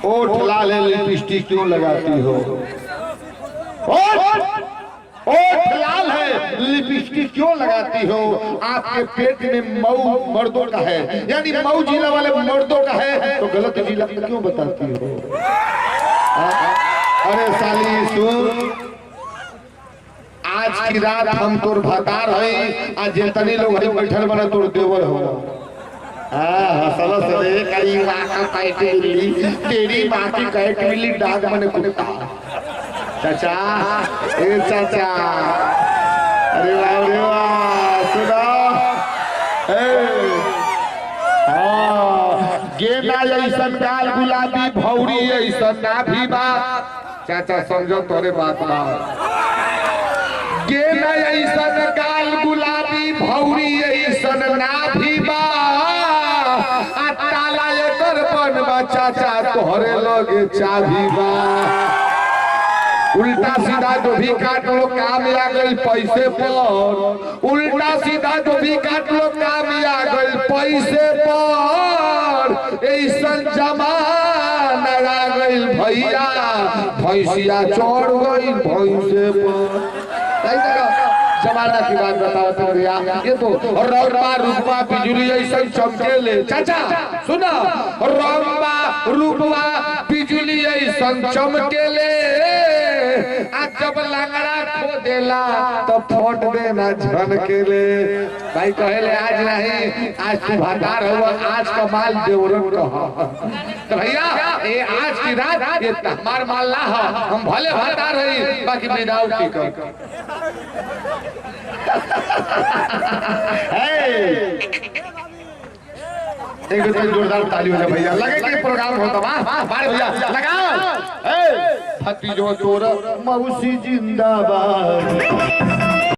ओठ लाल है लिपस्टिक क्यों लगाती हो? ओठ लाल है लिपस्टिक क्यों लगाती हो? आपके पेट में मऊ मर्दों का है, यानी मऊ जिला वाले मर्दों का है, तो गलत जिला क्यों बताती हो? अरे साली सुन, आज की रात हम तोर भतार है, आज जितने लोग है बैठल बना तोर देवर हो। हसला सरे कई माँ का पैट मिली, तेरी माँ की कैट मिली डाग मने कुत्ता। चाचा, ए चाचा, अरे वाह सुना, गेना ऐसन गाल गुलाबी भौरी ऐसन ना भी बा। चाचा समझो तोरे बात बा। गेना ऐसन गाल गुलाबी भौरी ऐसन ना भी बा। ताला एकर बनवा चाचा तोहरे लगे चाबी बा। उल्टा सीधा जो भी काट लो काम आ गई पैसे पर, उल्टा सीधा जो भी काट लो काम आ गई पैसे पर। ऐसन जमाना आ गई भैया, भैंसिया चढ़ गई भैंसे पर। जमाना की बात बताओ तो भैया, ये तो रंबा रूपा बिजली ऐसा चमकेले। चाचा सुना, रंबा रूपा बिजली ऐसा चमकेले, आज जब लंगड़ा खो देला तो फोट देना झनकेले। भाई कहेले आज नहीं, आज तू भतार हुआ, आज का माल देवरन कहा। तो भैया ये आज की रात ये हमार माल ना हो, हम भले भतार रही बाकी विदाउट टिकट। एक जोरदार ताली हो जाए भैया, लगे कि प्रोग्राम होता। वाह वाह भैया लगाओ। भतीजो तोरा मौसी जिंदाबाद।